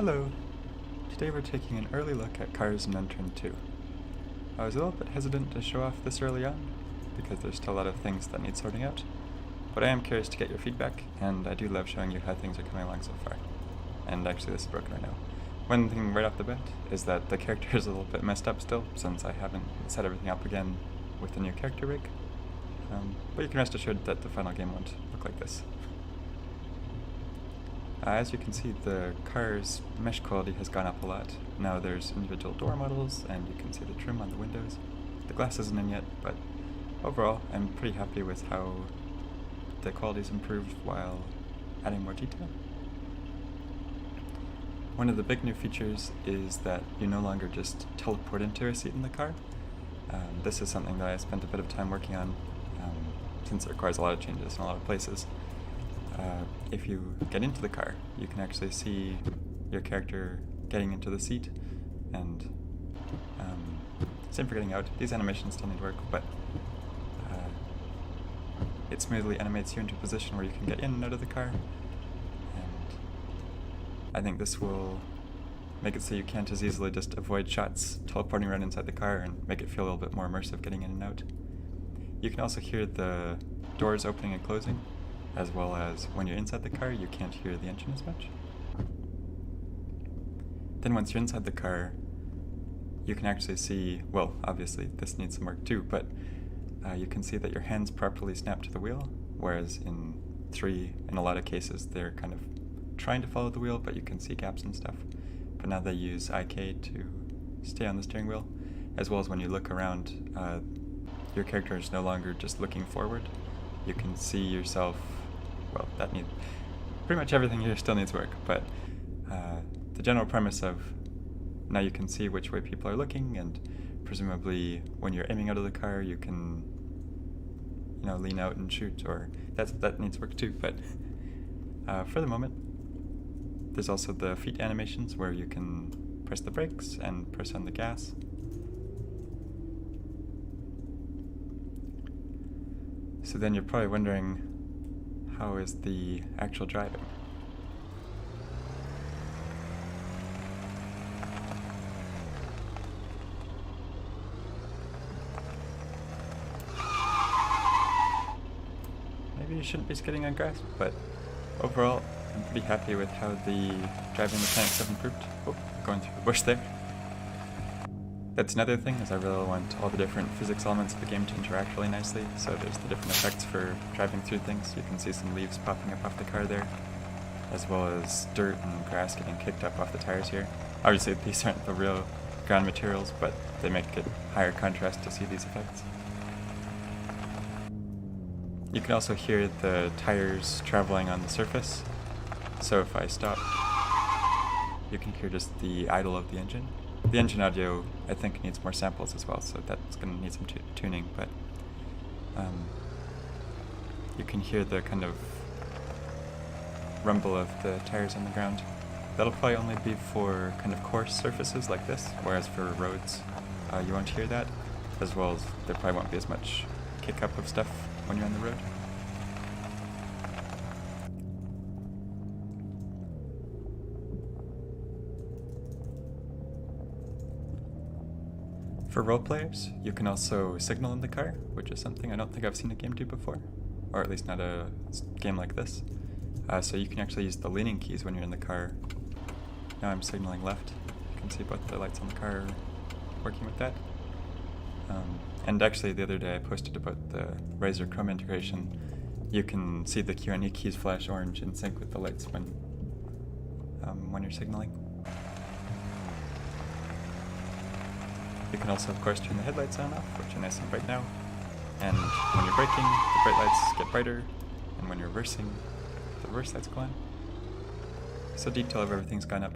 Hello! Today we're taking an early look at cars in Unturned 2. I was a little bit hesitant to show off this early on, because there's still a lot of things that need sorting out, but I am curious to get your feedback, and I do love showing you how things are coming along so far. And actually this is broken right now. One thing right off the bat is that the character is a little bit messed up still, since I haven't set everything up again with the new character rig. But you can rest assured that the final game won't look like this. As you can see, the car's mesh quality has gone up a lot. Now there's individual door models, and you can see the trim on the windows. The glass isn't in yet, but overall I'm pretty happy with how the quality's improved while adding more detail. One of the big new features is that you no longer just teleport into a seat in the car. This is something that I spent a bit of time working on, since it requires a lot of changes in a lot of places. If you get into the car, you can actually see your character getting into the seat, and same for getting out. These animations still need work, but it smoothly animates you into a position where you can get in and out of the car, and I think this will make it so you can't as easily just avoid shots teleporting around inside the car and make it feel a little bit more immersive getting in and out. You can also hear the doors opening and closing, as well as when you're inside the car, you can't hear the engine as much. Then once you're inside the car, you can actually see, well, obviously this needs some work too, but you can see that your hands properly snap to the wheel, whereas in 3, in a lot of cases, they're kind of trying to follow the wheel, but you can see gaps and stuff. But now they use IK to stay on the steering wheel, as well as when you look around, your character is no longer just looking forward. You can see yourself, well, that needs, pretty much everything here still needs work, but the general premise of now you can see which way people are looking, and presumably when you're aiming out of the car you can, lean out and shoot, or that needs work too, but for the moment there's also the feet animations where you can press the brakes and press on the gas. So then you're probably wondering, how is the actual driving? Maybe you shouldn't be skidding on grass, but overall I'm pretty happy with how the driving mechanics have improved. Oh, going through the bush there. That's another thing, is I really want all the different physics elements of the game to interact really nicely, so there's the different effects for driving through things. You can see some leaves popping up off the car there, as well as dirt and grass getting kicked up off the tires here. Obviously these aren't the real ground materials, but they make it higher contrast to see these effects. You can also hear the tires traveling on the surface, so if I stop, you can hear just the idle of the engine. The engine audio, I think, needs more samples as well, so that's going to need some tuning, but you can hear the kind of rumble of the tires on the ground. That'll probably only be for kind of coarse surfaces like this, whereas for roads you won't hear that, as well as there probably won't be as much kick-up of stuff when you're on the road. For role players, you can also signal in the car, which is something I don't think I've seen a game do before, or at least not a game like this. So you can actually use the leaning keys when you're in the car. Now I'm signaling left. You can see both the lights on the car working with that. And actually the other day I posted about the Razer Chrome integration. You can see the Q&E keys flash orange in sync with the lights when you're signaling. You can also, of course, turn the headlights on and off, which are nice and bright now. And when you're braking, the bright lights get brighter, and when you're reversing, the reverse lights go on. So detail of everything's gone up.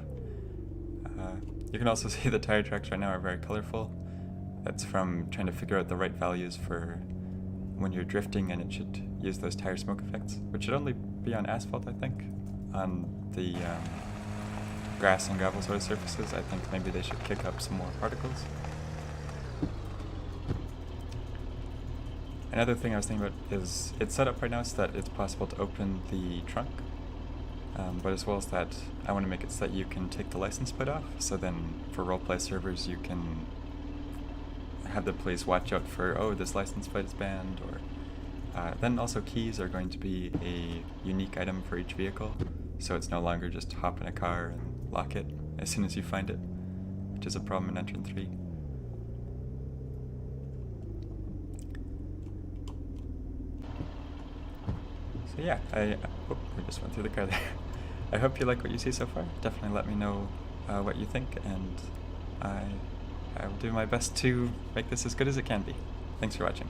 You can also see the tire tracks right now are very colorful. That's from trying to figure out the right values for when you're drifting, and it should use those tire smoke effects, which should only be on asphalt, I think. On the grass and gravel sort of surfaces, I think maybe they should kick up some more particles. Another thing I was thinking about is it's set up right now so that it's possible to open the trunk. But as well as that, I want to make it so that you can take the license plate off, so then for roleplay servers you can have the police watch out for, oh, this license plate is banned, or then also keys are going to be a unique item for each vehicle, so it's no longer just hop in a car and lock it as soon as you find it, which is a problem in Unturned 3. So yeah, we just went through the car there. I hope you like what you see so far. Definitely let me know what you think, and I will do my best to make this as good as it can be. Thanks for watching.